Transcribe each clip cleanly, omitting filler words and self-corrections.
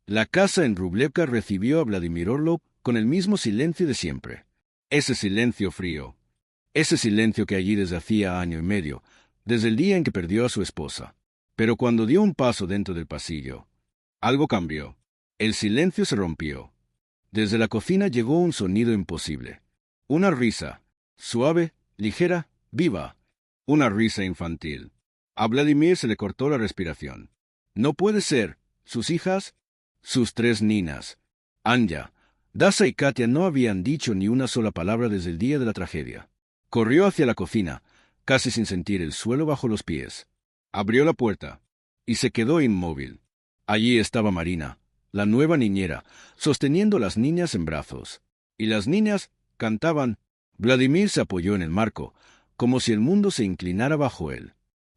La casa en Rublevka recibió a Vladimir Orlov con el mismo silencio de siempre. Ese silencio frío. Ese silencio que allí desde hacía año y medio, desde el día en que perdió a su esposa. Pero cuando dio un paso dentro del pasillo, algo cambió. El silencio se rompió. Desde la cocina llegó un sonido imposible. Una risa, suave, ligera, viva. Una risa infantil. A Vladimir se le cortó la respiración. No puede ser. Sus hijas, sus tres ninas, Anya, Dasa y Katia no habían dicho ni una sola palabra desde el día de la tragedia. Corrió hacia la cocina, casi sin sentir el suelo bajo los pies. Abrió la puerta y se quedó inmóvil. Allí estaba Marina, la nueva niñera, sosteniendo a las niñas en brazos. Y las niñas cantaban. Vladimir se apoyó en el marco, como si el mundo se inclinara bajo él.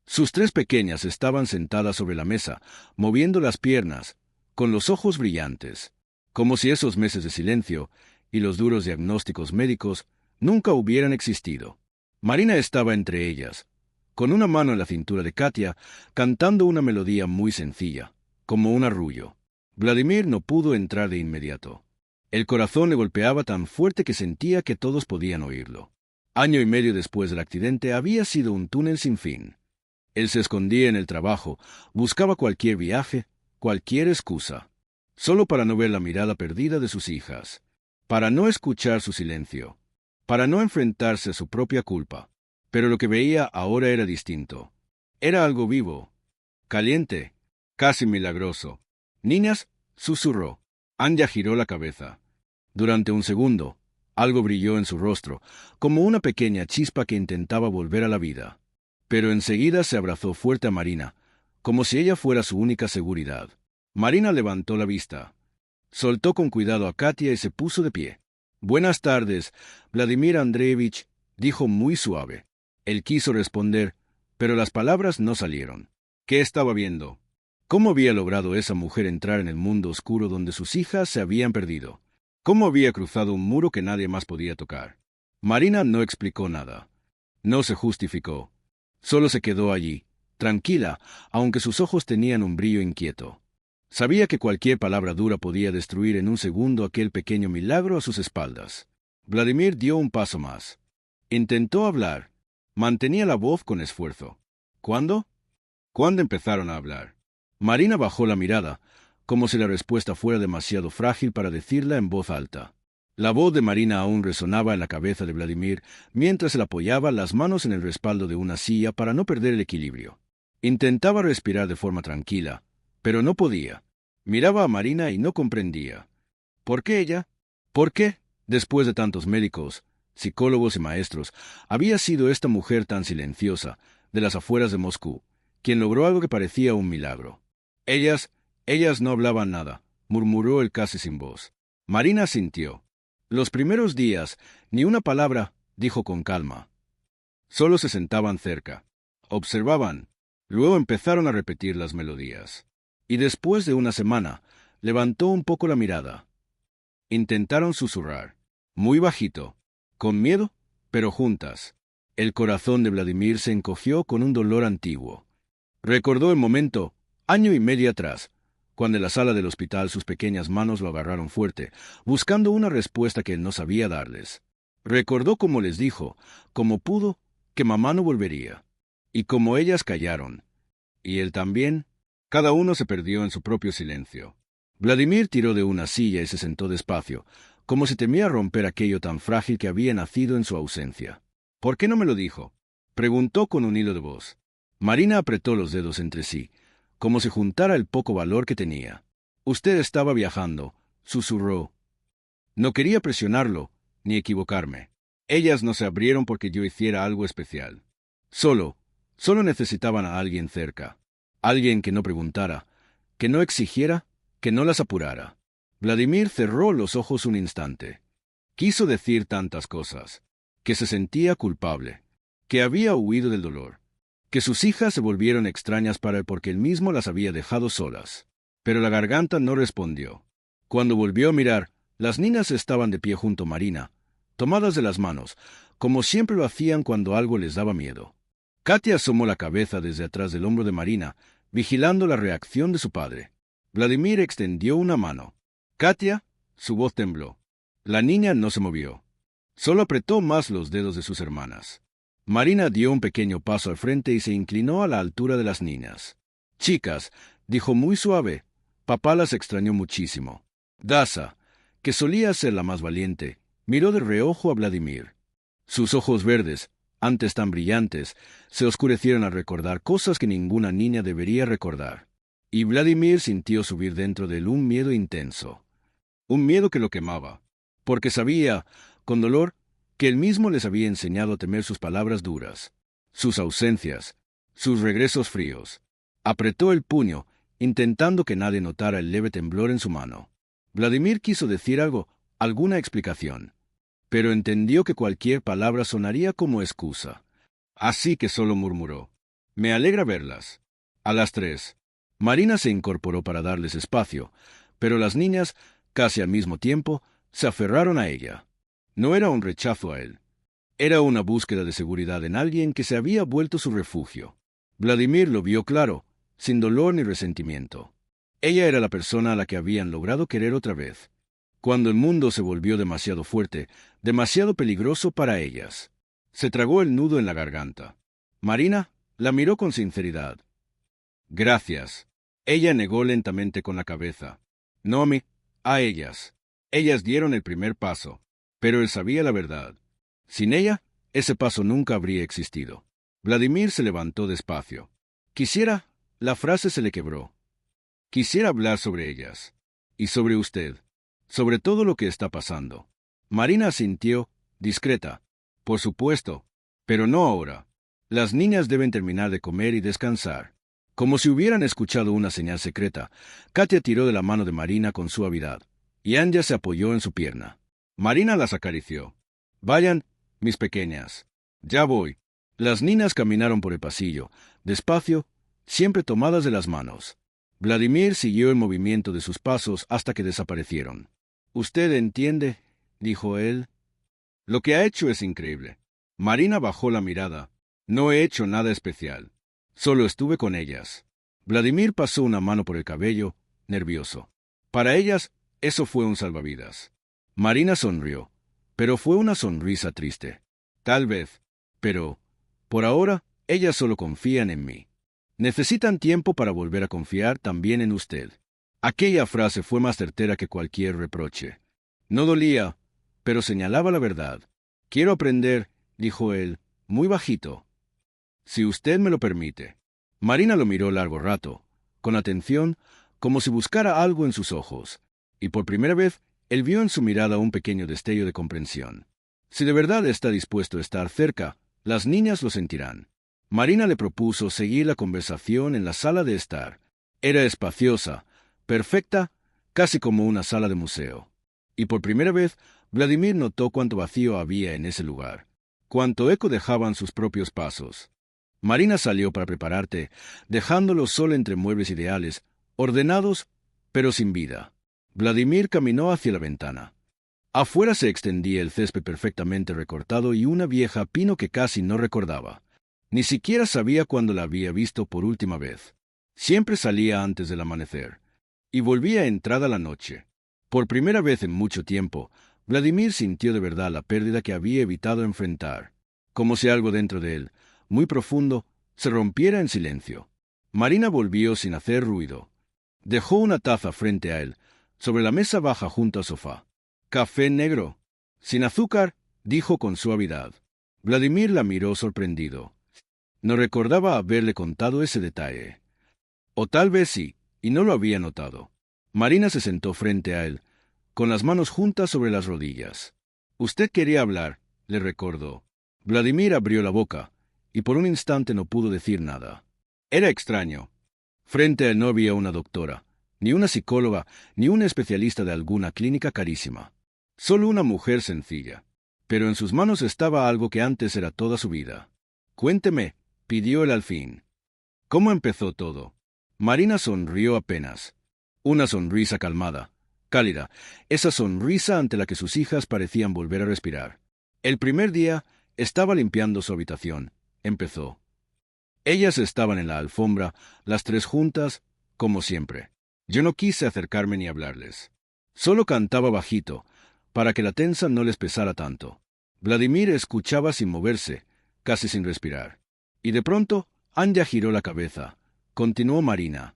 Sus tres pequeñas estaban sentadas sobre la mesa, moviendo las piernas, con los ojos brillantes, como si esos meses de silencio y los duros diagnósticos médicos nunca hubieran existido. Marina estaba entre ellas, con una mano en la cintura de Katia, cantando una melodía muy sencilla, como un arrullo. Vladimir no pudo entrar de inmediato. El corazón le golpeaba tan fuerte que sentía que todos podían oírlo. Año y medio después del accidente había sido un túnel sin fin. Él se escondía en el trabajo, buscaba cualquier viaje, cualquier excusa, solo para no ver la mirada perdida de sus hijas, para no escuchar su silencio, para no enfrentarse a su propia culpa. Pero lo que veía ahora era distinto. Era algo vivo, caliente, casi milagroso. «Niñas», susurró. Anya giró la cabeza. Durante un segundo, algo brilló en su rostro, como una pequeña chispa que intentaba volver a la vida. Pero enseguida se abrazó fuerte a Marina, como si ella fuera su única seguridad. Marina levantó la vista. Soltó con cuidado a Katia y se puso de pie. «Buenas tardes, Vladimir Andreevich», dijo muy suave. Él quiso responder, pero las palabras no salieron. ¿Qué estaba viendo? ¿Cómo había logrado esa mujer entrar en el mundo oscuro donde sus hijas se habían perdido? ¿Cómo había cruzado un muro que nadie más podía tocar? Marina no explicó nada. No se justificó. Solo se quedó allí, tranquila, aunque sus ojos tenían un brillo inquieto. Sabía que cualquier palabra dura podía destruir en un segundo aquel pequeño milagro a sus espaldas. Vladimir dio un paso más. Intentó hablar. Mantenía la voz con esfuerzo. ¿Cuándo? ¿Cuándo empezaron a hablar? Marina bajó la mirada, como si la respuesta fuera demasiado frágil para decirla en voz alta. La voz de Marina aún resonaba en la cabeza de Vladimir mientras él apoyaba las manos en el respaldo de una silla para no perder el equilibrio. Intentaba respirar de forma tranquila, pero no podía. Miraba a Marina y no comprendía. ¿Por qué ella? ¿Por qué, después de tantos médicos, psicólogos y maestros, había sido esta mujer tan silenciosa, de las afueras de Moscú, quien logró algo que parecía un milagro? Ellas no hablaban nada, murmuró él casi sin voz. Marina sintió. Los primeros días, ni una palabra, dijo con calma. Solo se sentaban cerca. Observaban. Luego empezaron a repetir las melodías. Y después de una semana, levantó un poco la mirada. Intentaron susurrar. Muy bajito. Con miedo, pero juntas. El corazón de Vladimir se encogió con un dolor antiguo. Recordó el momento, año y medio atrás, cuando en la sala del hospital sus pequeñas manos lo agarraron fuerte, buscando una respuesta que él no sabía darles. Recordó cómo les dijo, como pudo, que mamá no volvería. Y como ellas callaron. Y él también. Cada uno se perdió en su propio silencio. Vladimir tiró de una silla y se sentó despacio, como si temía romper aquello tan frágil que había nacido en su ausencia. «¿Por qué no me lo dijo?», preguntó con un hilo de voz. Marina apretó los dedos entre sí, como si juntara el poco valor que tenía. «Usted estaba viajando», susurró. «No quería presionarlo, ni equivocarme. Ellas no se abrieron porque yo hiciera algo especial. Solo necesitaban a alguien cerca. Alguien que no preguntara, que no exigiera, que no las apurara». Vladimir cerró los ojos un instante. Quiso decir tantas cosas. Que se sentía culpable. Que había huido del dolor. Que sus hijas se volvieron extrañas para él porque él mismo las había dejado solas. Pero la garganta no respondió. Cuando volvió a mirar, las niñas estaban de pie junto a Marina, tomadas de las manos, como siempre lo hacían cuando algo les daba miedo. Katia asomó la cabeza desde atrás del hombro de Marina, vigilando la reacción de su padre. Vladimir extendió una mano. Katia, su voz tembló. La niña no se movió. Solo apretó más los dedos de sus hermanas. Marina dio un pequeño paso al frente y se inclinó a la altura de las niñas. Chicas, dijo muy suave, papá las extrañó muchísimo. Daza, que solía ser la más valiente, miró de reojo a Vladimir. Sus ojos verdes, antes tan brillantes, se oscurecieron al recordar cosas que ninguna niña debería recordar. Y Vladimir sintió subir dentro de él un miedo intenso. Un miedo que lo quemaba, porque sabía, con dolor, que él mismo les había enseñado a temer sus palabras duras, sus ausencias, sus regresos fríos. Apretó el puño, intentando que nadie notara el leve temblor en su mano. Vladimir quiso decir algo, alguna explicación, pero entendió que cualquier palabra sonaría como excusa. Así que solo murmuró: «Me alegra verlas». A las 3. Marina se incorporó para darles espacio, pero las niñas, casi al mismo tiempo, se aferraron a ella. No era un rechazo a él. Era una búsqueda de seguridad en alguien que se había vuelto su refugio. Vladimir lo vio claro, sin dolor ni resentimiento. Ella era la persona a la que habían logrado querer otra vez. Cuando el mundo se volvió demasiado fuerte, demasiado peligroso para ellas. Se tragó el nudo en la garganta. Marina la miró con sinceridad. «Gracias». Ella negó lentamente con la cabeza. «No a mí, a ellas». Ellas dieron el primer paso, pero él sabía la verdad. Sin ella, ese paso nunca habría existido. Vladimir se levantó despacio. La frase se le quebró. «Quisiera hablar sobre ellas. Y sobre usted. Sobre todo lo que está pasando». Marina asintió, discreta. «Por supuesto. Pero no ahora. Las niñas deben terminar de comer y descansar». Como si hubieran escuchado una señal secreta, Katia tiró de la mano de Marina con suavidad, y Anya se apoyó en su pierna. Marina las acarició. «Vayan, mis pequeñas. Ya voy». Las niñas caminaron por el pasillo, despacio, siempre tomadas de las manos. Vladimir siguió el movimiento de sus pasos hasta que desaparecieron. «Usted entiende», dijo él. «Lo que ha hecho es increíble». Marina bajó la mirada. «No he hecho nada especial. Solo estuve con ellas». Vladimir pasó una mano por el cabello, nervioso. Para ellas, eso fue un salvavidas. Marina sonrió, pero fue una sonrisa triste. «Tal vez. Pero, por ahora, ellas solo confían en mí. Necesitan tiempo para volver a confiar también en usted». Aquella frase fue más certera que cualquier reproche. No dolía, pero señalaba la verdad. «Quiero aprender», dijo él, muy bajito. «Si usted me lo permite». Marina lo miró largo rato, con atención, como si buscara algo en sus ojos, y por primera vez él vio en su mirada un pequeño destello de comprensión. Si de verdad está dispuesto a estar cerca, las niñas lo sentirán. Marina le propuso seguir la conversación en la sala de estar. Era espaciosa, perfecta, casi como una sala de museo. Y por primera vez, Vladimir notó cuánto vacío había en ese lugar, cuánto eco dejaban sus propios pasos. Marina salió para prepararte, dejándolo solo entre muebles ideales, ordenados, pero sin vida. Vladimir caminó hacia la ventana. Afuera se extendía el césped perfectamente recortado y una vieja pino que casi no recordaba. Ni siquiera sabía cuándo la había visto por última vez. Siempre salía antes del amanecer, y volvía entrada la noche. Por primera vez en mucho tiempo, Vladimir sintió de verdad la pérdida que había evitado enfrentar, como si algo dentro de él, muy profundo, se rompiera en silencio. Marina volvió sin hacer ruido. Dejó una taza frente a él, sobre la mesa baja junto al sofá. «Café negro. Sin azúcar», dijo con suavidad. Vladimir la miró sorprendido. No recordaba haberle contado ese detalle. O tal vez sí, y no lo había notado. Marina se sentó frente a él, con las manos juntas sobre las rodillas. «Usted quería hablar», le recordó. Vladimir abrió la boca, y por un instante no pudo decir nada. Era extraño. Frente a él no había una doctora, ni una psicóloga, ni una especialista de alguna clínica carísima. Solo una mujer sencilla. Pero en sus manos estaba algo que antes era toda su vida. «Cuénteme», pidió él al fin. «¿Cómo empezó todo?» Marina sonrió apenas. Una sonrisa calmada, cálida, esa sonrisa ante la que sus hijas parecían volver a respirar. «El primer día estaba limpiando su habitación», empezó. Ellas estaban en la alfombra, las tres juntas, como siempre. Yo no quise acercarme ni hablarles. Solo cantaba bajito, para que la tensa no les pesara tanto. Vladimir escuchaba sin moverse, casi sin respirar. Y de pronto, Anya giró la cabeza. Continuó Marina.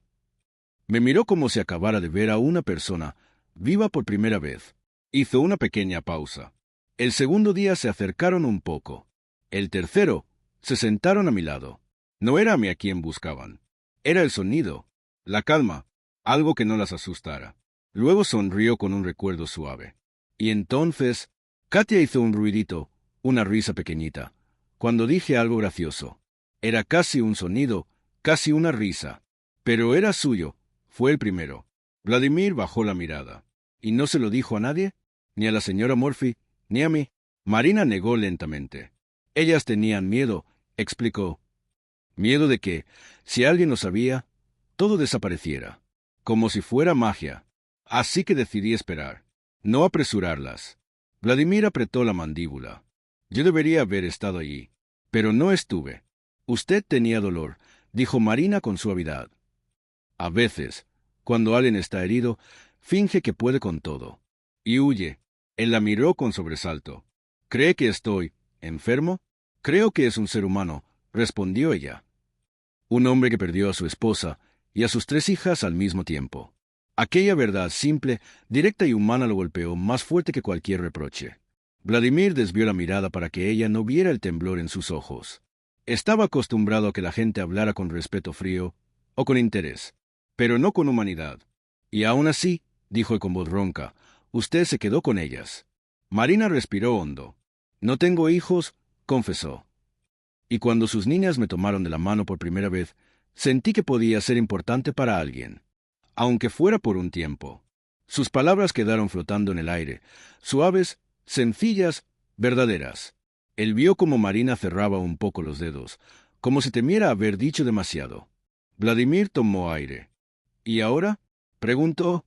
Me miró como si acabara de ver a una persona viva por primera vez. Hizo una pequeña pausa. El segundo día se acercaron un poco. El tercero, se sentaron a mi lado. No era a mí a quien buscaban. Era el sonido, la calma, algo que no las asustara. Luego sonrió con un recuerdo suave. Y entonces, Katia hizo un ruidito, una risa pequeñita, cuando dije algo gracioso. Era casi un sonido, casi una risa. Pero era suyo, fue el primero. Vladimir bajó la mirada. ¿Y no se lo dijo a nadie? Ni a la señora Murphy, ni a mí. Marina negó lentamente. Ellas tenían miedo, explicó. Miedo de que, si alguien lo sabía, todo desapareciera, como si fuera magia. Así que decidí esperar, no apresurarlas. Vladimir apretó la mandíbula. Yo debería haber estado allí, pero no estuve. Usted tenía dolor, dijo Marina con suavidad. A veces, cuando alguien está herido, finge que puede con todo. Y huye. Él la miró con sobresalto. ¿Cree que estoy enfermo? Creo que es un ser humano, respondió ella. Un hombre que perdió a su esposa y a sus 3 hijas al mismo tiempo. Aquella verdad simple, directa y humana lo golpeó más fuerte que cualquier reproche. Vladimir desvió la mirada para que ella no viera el temblor en sus ojos. Estaba acostumbrado a que la gente hablara con respeto frío o con interés, pero no con humanidad. Y aún así, dijo con voz ronca, usted se quedó con ellas. Marina respiró hondo. No tengo hijos, confesó. Y cuando sus niñas me tomaron de la mano por primera vez, sentí que podía ser importante para alguien, aunque fuera por un tiempo. Sus palabras quedaron flotando en el aire, suaves, sencillas, verdaderas. Él vio cómo Marina cerraba un poco los dedos, como si temiera haber dicho demasiado. Vladimir tomó aire. ¿Y ahora? Preguntó.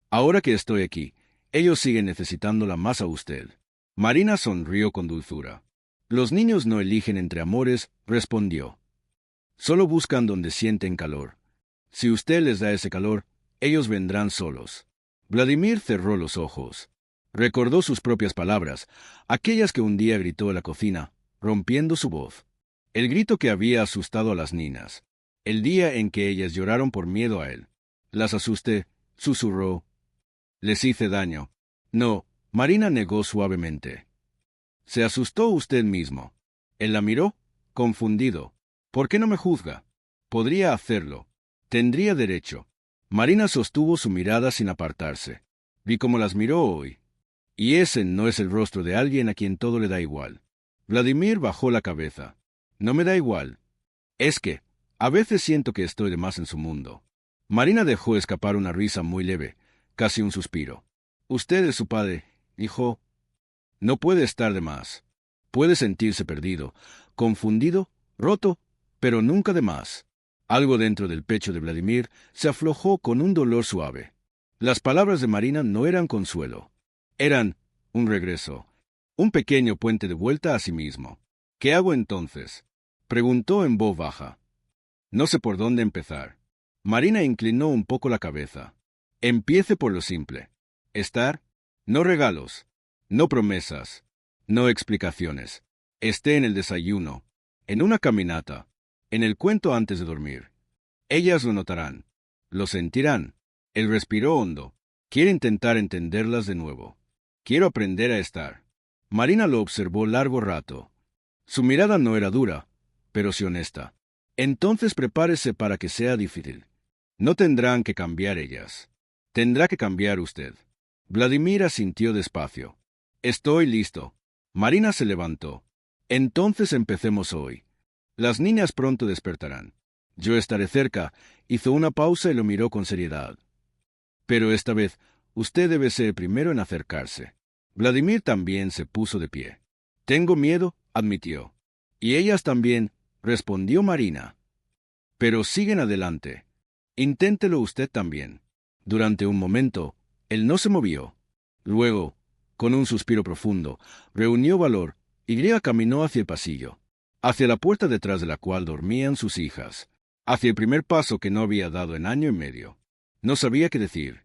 Ahora que estoy aquí, ellos siguen necesitándola más a usted. Marina sonrió con dulzura. Los niños no eligen entre amores, respondió. Solo buscan donde sienten calor. Si usted les da ese calor, ellos vendrán solos. Vladimir cerró los ojos. Recordó sus propias palabras, aquellas que un día gritó en la cocina, rompiendo su voz. El grito que había asustado a las niñas. El día en que ellas lloraron por miedo a él. Las asusté, susurró. Les hice daño. No, Marina negó suavemente. Se asustó usted mismo. Él la miró, confundido. ¿Por qué no me juzga? Podría hacerlo. Tendría derecho. Marina sostuvo su mirada sin apartarse. Vi cómo las miró hoy. Y ese no es el rostro de alguien a quien todo le da igual. Vladimir bajó la cabeza. No me da igual. Es que, a veces siento que estoy de más en su mundo. Marina dejó escapar una risa muy leve, casi un suspiro. Usted es su padre, dijo. No puede estar de más. Puede sentirse perdido, confundido, roto, pero nunca de más. Algo dentro del pecho de Vladimir se aflojó con un dolor suave. Las palabras de Marina no eran consuelo. Eran un regreso, un pequeño puente de vuelta a sí mismo. ¿Qué hago entonces? Preguntó en voz baja. No sé por dónde empezar. Marina inclinó un poco la cabeza. Empiece por lo simple. Estar, no regalos. No promesas, no explicaciones. Esté en el desayuno, en una caminata, en el cuento antes de dormir. Ellas lo notarán, lo sentirán. Él respiró hondo. Quiere intentar entenderlas de nuevo. Quiero aprender a estar. Marina lo observó largo rato. Su mirada no era dura, pero sí honesta. Entonces prepárese para que sea difícil. No tendrán que cambiar ellas. Tendrá que cambiar usted. Vladimir asintió despacio. Estoy listo. Marina se levantó. Entonces empecemos hoy. Las niñas pronto despertarán. Yo estaré cerca. Hizo una pausa y lo miró con seriedad. Pero esta vez, usted debe ser el primero en acercarse. Vladimir también se puso de pie. Tengo miedo, admitió. Y ellas también, respondió Marina. Pero siguen adelante. Inténtelo usted también. Durante un momento, él no se movió. Luego, con un suspiro profundo, reunió valor y caminó hacia el pasillo, hacia la puerta detrás de la cual dormían sus hijas, hacia el primer paso que no había dado en año y medio. No sabía qué decir.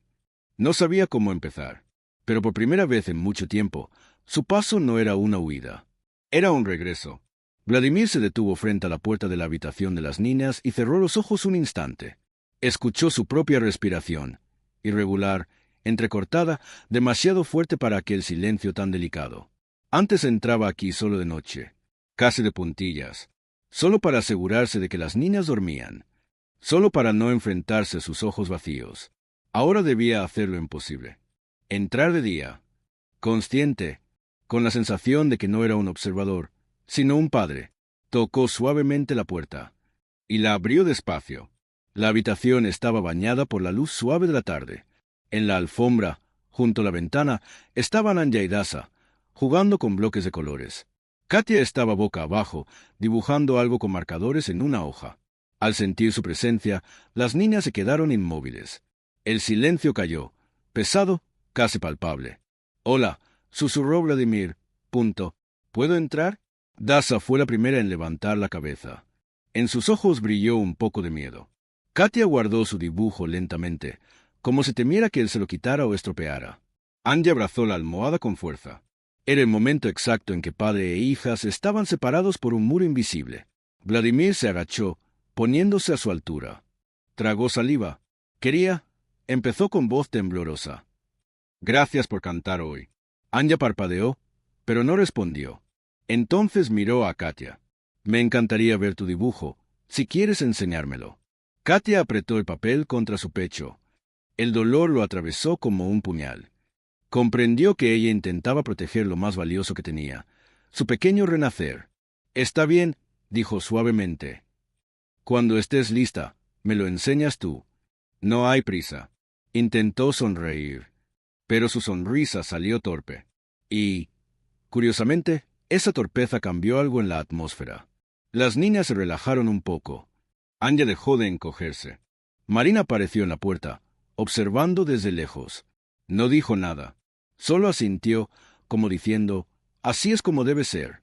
No sabía cómo empezar. Pero por primera vez en mucho tiempo, su paso no era una huida. Era un regreso. Vladimir se detuvo frente a la puerta de la habitación de las niñas y cerró los ojos un instante. Escuchó su propia respiración, irregular, entrecortada, demasiado fuerte para aquel silencio tan delicado. Antes entraba aquí solo de noche, casi de puntillas, solo para asegurarse de que las niñas dormían, solo para no enfrentarse a sus ojos vacíos. Ahora debía hacer lo imposible. Entrar de día, consciente, con la sensación de que no era un observador, sino un padre. Tocó suavemente la puerta, y la abrió despacio. La habitación estaba bañada por la luz suave de la tarde. En la alfombra, junto a la ventana, estaban Anya y Dasa, jugando con bloques de colores. Katia estaba boca abajo, dibujando algo con marcadores en una hoja. Al sentir su presencia, las niñas se quedaron inmóviles. El silencio cayó, pesado, casi palpable. «Hola», susurró Vladimir. «¿Puedo entrar?» Dasa fue la primera en levantar la cabeza. En sus ojos brilló un poco de miedo. Katia guardó su dibujo lentamente, como si temiera que él se lo quitara o estropeara. Anya abrazó la almohada con fuerza. Era el momento exacto en que padre e hijas estaban separados por un muro invisible. Vladimir se agachó, poniéndose a su altura. Tragó saliva. «Quería», empezó con voz temblorosa. «Gracias por cantar hoy». Anya parpadeó, pero no respondió. Entonces miró a Katia. «Me encantaría ver tu dibujo, si quieres enseñármelo». Katia apretó el papel contra su pecho. El dolor lo atravesó como un puñal. Comprendió que ella intentaba proteger lo más valioso que tenía, su pequeño renacer. «Está bien», dijo suavemente. «Cuando estés lista, me lo enseñas tú. No hay prisa». Intentó sonreír, pero su sonrisa salió torpe. Y, curiosamente, esa torpeza cambió algo en la atmósfera. Las niñas se relajaron un poco. Anya dejó de encogerse. Marina apareció en la puerta, observando desde lejos. No dijo nada. Solo asintió, como diciendo, «Así es como debe ser».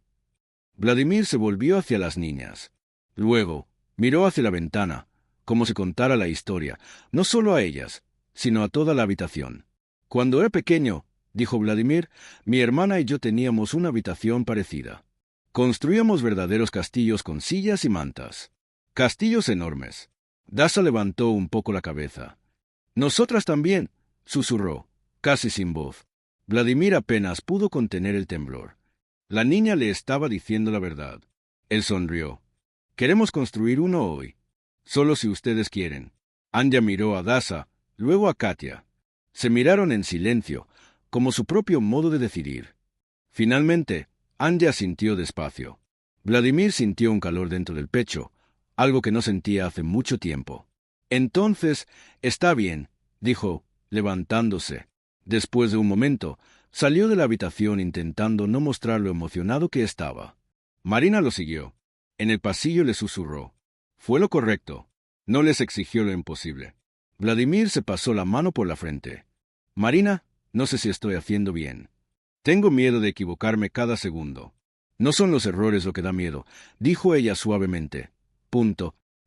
Vladimir se volvió hacia las niñas. Luego, miró hacia la ventana, como si contara la historia, no solo a ellas, sino a toda la habitación. «Cuando era pequeño», dijo Vladimir, «mi hermana y yo teníamos una habitación parecida. Construíamos verdaderos castillos con sillas y mantas. Castillos enormes». Dasa levantó un poco la cabeza. «Nosotras también», susurró, casi sin voz. Vladimir apenas pudo contener el temblor. La niña le estaba diciendo la verdad. Él sonrió. «Queremos construir uno hoy. Solo si ustedes quieren». Anya miró a Dasa, luego a Katia. Se miraron en silencio, como su propio modo de decidir. Finalmente, Anya asintió despacio. Vladimir sintió un calor dentro del pecho, algo que no sentía hace mucho tiempo. «Entonces, está bien», dijo, levantándose. Después de un momento, salió de la habitación intentando no mostrar lo emocionado que estaba. Marina lo siguió. En el pasillo le susurró. Fue lo correcto. No les exigió lo imposible. Vladimir se pasó la mano por la frente. «Marina, no sé si estoy haciendo bien. Tengo miedo de equivocarme cada segundo». «No son los errores lo que da miedo», dijo ella suavemente.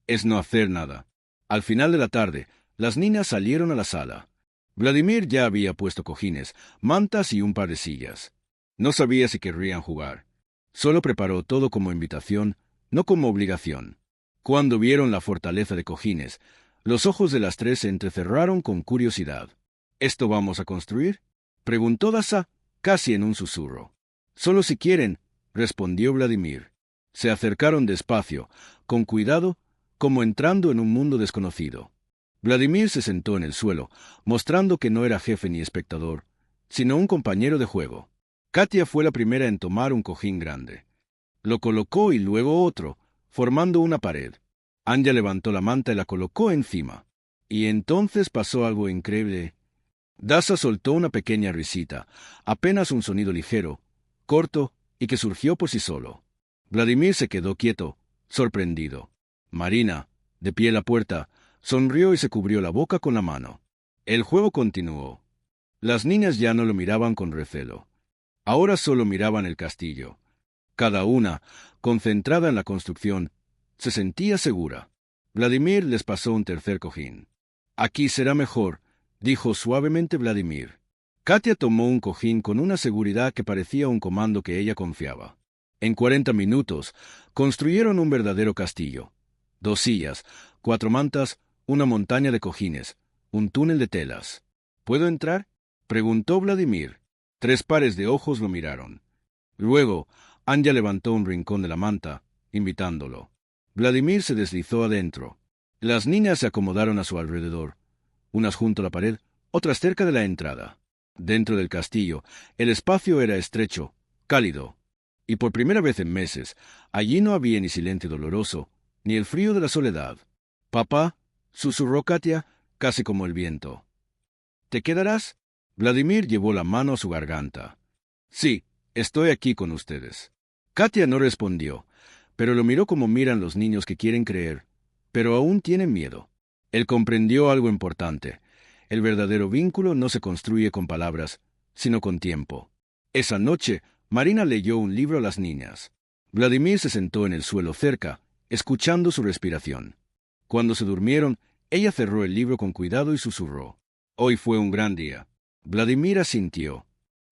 «Es no hacer nada». Al final de la tarde, las niñas salieron a la sala. Vladimir ya había puesto cojines, mantas y un par de sillas. No sabía si querrían jugar. Solo preparó todo como invitación, no como obligación. Cuando vieron la fortaleza de cojines, los ojos de las tres se entrecerraron con curiosidad. «¿Esto vamos a construir?», preguntó Dasa, casi en un susurro. «Solo si quieren», respondió Vladimir. Se acercaron despacio, con cuidado, como entrando en un mundo desconocido. Vladimir se sentó en el suelo, mostrando que no era jefe ni espectador, sino un compañero de juego. Katia fue la primera en tomar un cojín grande. Lo colocó y luego otro, formando una pared. Anya levantó la manta y la colocó encima. Y entonces pasó algo increíble. Dasa soltó una pequeña risita, apenas un sonido ligero, corto y que surgió por sí solo. Vladimir se quedó quieto, sorprendido. Marina, de pie en la puerta, sonrió y se cubrió la boca con la mano. El juego continuó. Las niñas ya no lo miraban con recelo. Ahora solo miraban el castillo. Cada una, concentrada en la construcción, se sentía segura. Vladimir les pasó un tercer cojín. Aquí será mejor, dijo suavemente Vladimir. Katia tomó un cojín con una seguridad que parecía un comando que ella confiaba. En 40 minutos, construyeron un verdadero castillo. 2 sillas, 4 mantas, una montaña de cojines, un túnel de telas. ¿Puedo entrar?, preguntó Vladimir. 3 pares de ojos lo miraron. Luego, Anya levantó un rincón de la manta, invitándolo. Vladimir se deslizó adentro. Las niñas se acomodaron a su alrededor, unas junto a la pared, otras cerca de la entrada. Dentro del castillo, el espacio era estrecho, cálido, y por primera vez en meses, allí no había ni silencio doloroso, ni el frío de la soledad. «Papá», susurró Katia, casi como el viento. «¿Te quedarás?» Vladimir llevó la mano a su garganta. «Sí, estoy aquí con ustedes». Katia no respondió, pero lo miró como miran los niños que quieren creer, pero aún tienen miedo. Él comprendió algo importante. El verdadero vínculo no se construye con palabras, sino con tiempo. Esa noche, Marina leyó un libro a las niñas. Vladimir se sentó en el suelo cerca, escuchando su respiración. Cuando se durmieron, ella cerró el libro con cuidado y susurró. «Hoy fue un gran día». Vladimir asintió.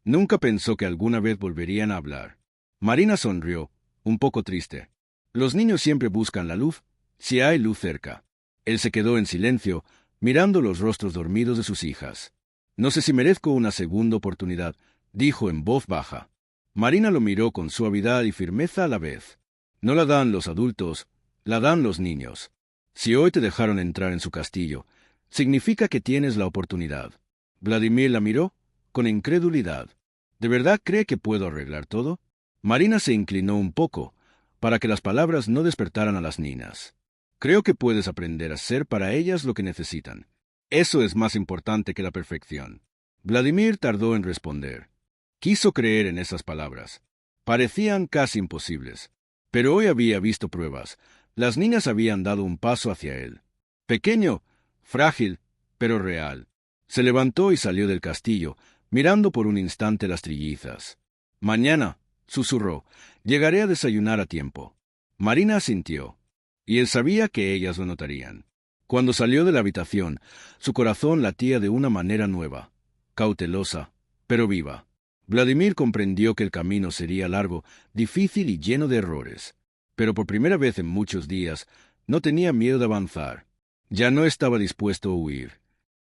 Nunca pensó que alguna vez volverían a hablar. Marina sonrió, un poco triste. Los niños siempre buscan la luz, si hay luz cerca. Él se quedó en silencio, mirando los rostros dormidos de sus hijas. «No sé si merezco una segunda oportunidad», dijo en voz baja. Marina lo miró con suavidad y firmeza a la vez. «No la dan los adultos, la dan los niños. Si hoy te dejaron entrar en su castillo, significa que tienes la oportunidad». Vladimir la miró con incredulidad. «¿De verdad cree que puedo arreglar todo?» Marina se inclinó un poco, para que las palabras no despertaran a las niñas. «Creo que puedes aprender a ser para ellas lo que necesitan. Eso es más importante que la perfección». Vladimir tardó en responder. Quiso creer en esas palabras. Parecían casi imposibles. Pero hoy había visto pruebas. Las niñas habían dado un paso hacia él. Pequeño, frágil, pero real. Se levantó y salió del castillo, mirando por un instante las trillizas. «Mañana», susurró, «llegaré a desayunar a tiempo». Marina asintió, y él sabía que ellas lo notarían. Cuando salió de la habitación, su corazón latía de una manera nueva, cautelosa, pero viva. Vladimir comprendió que el camino sería largo, difícil y lleno de errores. Pero por primera vez en muchos días, no tenía miedo de avanzar. Ya no estaba dispuesto a huir.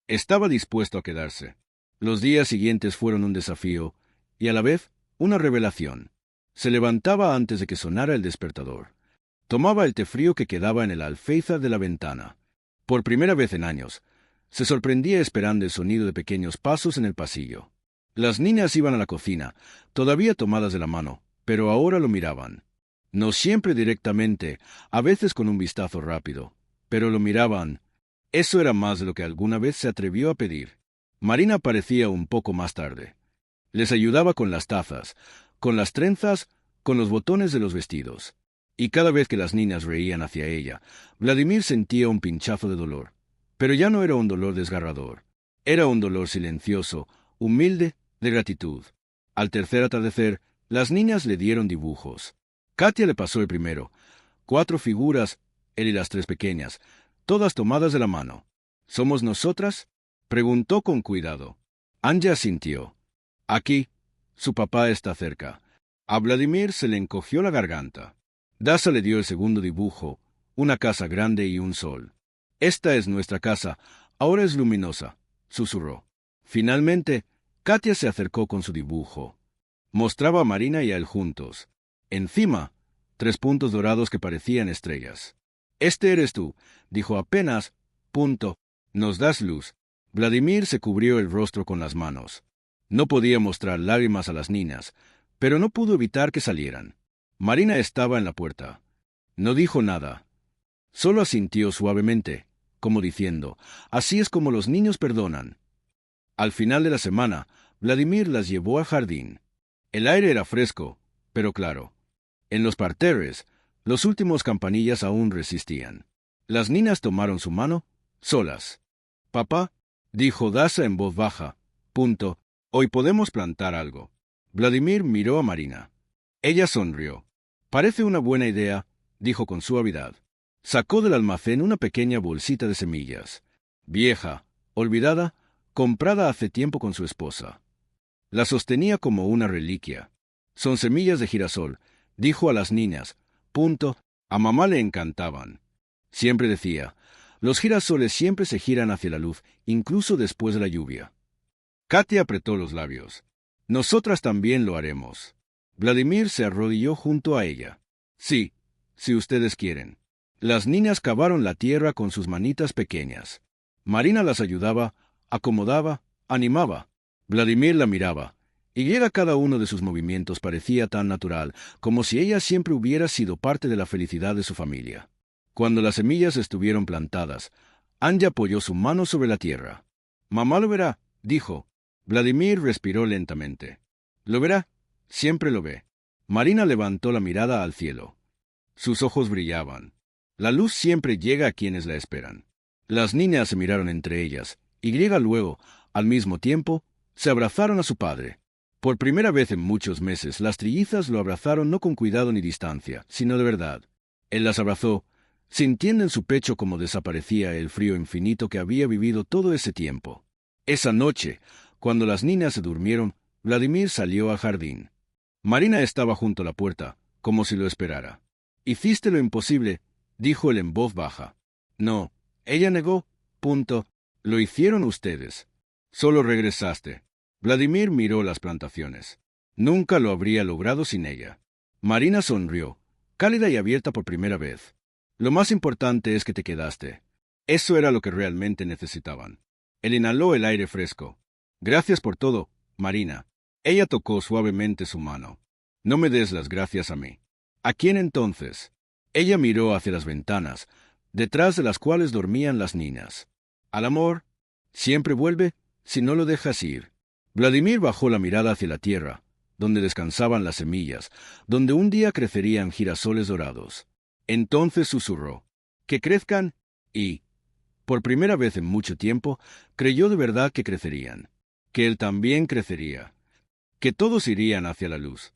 Estaba dispuesto a quedarse. Los días siguientes fueron un desafío, y a la vez, una revelación. Se levantaba antes de que sonara el despertador. Tomaba el té frío que quedaba en el alféizar de la ventana. Por primera vez en años, se sorprendía esperando el sonido de pequeños pasos en el pasillo. Las niñas iban a la cocina, todavía tomadas de la mano, pero ahora lo miraban. No siempre directamente, a veces con un vistazo rápido, pero lo miraban. Eso era más de lo que alguna vez se atrevió a pedir. Marina aparecía un poco más tarde. Les ayudaba con las tazas, con las trenzas, con los botones de los vestidos. Y cada vez que las niñas reían hacia ella, Vladimir sentía un pinchazo de dolor. Pero ya no era un dolor desgarrador. Era un dolor silencioso, humilde, de gratitud. Al tercer atardecer, las niñas le dieron dibujos. Katia le pasó el primero. 4 figuras, él y las 3 pequeñas, todas tomadas de la mano. «¿Somos nosotras?», preguntó con cuidado. Anya asintió. «Aquí. Su papá está cerca». A Vladimir se le encogió la garganta. Dasa le dio el segundo dibujo, una casa grande y un sol. «Esta es nuestra casa, ahora es luminosa», susurró. Finalmente, Katia se acercó con su dibujo. Mostraba a Marina y a él juntos. Encima, 3 puntos dorados que parecían estrellas. «Este eres tú», dijo apenas. «Punto. Nos das luz». Vladimir se cubrió el rostro con las manos. No podía mostrar lágrimas a las niñas, pero no pudo evitar que salieran. Marina estaba en la puerta. No dijo nada. Solo asintió suavemente, como diciendo, «Así es como los niños perdonan». Al final de la semana, Vladimir las llevó al jardín. El aire era fresco, pero claro. En los parterres, los últimos campanillas aún resistían. Las niñas tomaron su mano, solas. «Papá», dijo Dasa en voz baja, «hoy podemos plantar algo». Vladimir miró a Marina. Ella sonrió. «Parece una buena idea», dijo con suavidad. Sacó del almacén una pequeña bolsita de semillas. vieja, olvidada, comprada hace tiempo con su esposa. La sostenía como una reliquia. Son semillas de girasol, dijo a las niñas. Punto. A mamá le encantaban. Siempre decía, los girasoles siempre se giran hacia la luz, incluso después de la lluvia. Katia apretó los labios. Nosotras también lo haremos. Vladimir se arrodilló junto a ella. Sí, si ustedes quieren. Las niñas cavaron la tierra con sus manitas pequeñas. Marina las ayudaba, acomodaba, animaba. Vladimir la miraba, y cada uno de sus movimientos parecía tan natural, como si ella siempre hubiera sido parte de la felicidad de su familia. Cuando las semillas estuvieron plantadas, Anya apoyó su mano sobre la tierra. Mamá lo verá, dijo. Vladimir respiró lentamente. Lo verá, siempre lo ve. Marina levantó la mirada al cielo. Sus ojos brillaban. La luz siempre llega a quienes la esperan. Las niñas se miraron entre ellas, y luego, al mismo tiempo, se abrazaron a su padre. Por primera vez en muchos meses, las trillizas lo abrazaron no con cuidado ni distancia, sino de verdad. Él las abrazó, sintiendo en su pecho cómo desaparecía el frío infinito que había vivido todo ese tiempo. Esa noche, cuando las niñas se durmieron, Vladimir salió al jardín. Marina estaba junto a la puerta, como si lo esperara. «Hiciste lo imposible», dijo él en voz baja. «No», ella negó. Punto. «Lo hicieron ustedes. Solo regresaste». Vladimir miró las plantaciones. Nunca lo habría logrado sin ella. Marina sonrió, cálida y abierta por primera vez. «Lo más importante es que te quedaste». Eso era lo que realmente necesitaban. Él inhaló el aire fresco. «Gracias por todo, Marina». Ella tocó suavemente su mano. «No me des las gracias a mí». «¿A quién entonces?» Ella miró hacia las ventanas, detrás de las cuales dormían las niñas. «Al amor. Siempre vuelve si no lo dejas ir». Vladimir bajó la mirada hacia la tierra, donde descansaban las semillas, donde un día crecerían girasoles dorados. Entonces susurró, «Que crezcan», y, por primera vez en mucho tiempo, creyó de verdad que crecerían, que él también crecería, que todos irían hacia la luz.